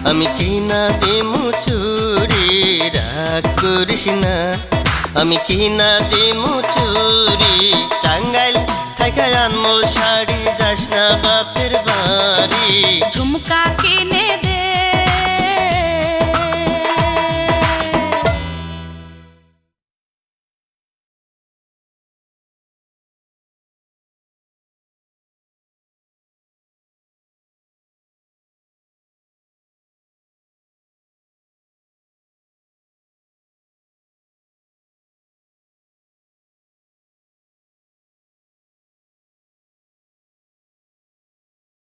আমি কিনা দিমু চুরি রাগ করিস না আমি কিনা দিমু চুরি টাঙ্গাইল থাইকা আনমো শাড়ি যাস না বাপের বাড়ি ঝুমকা কিনে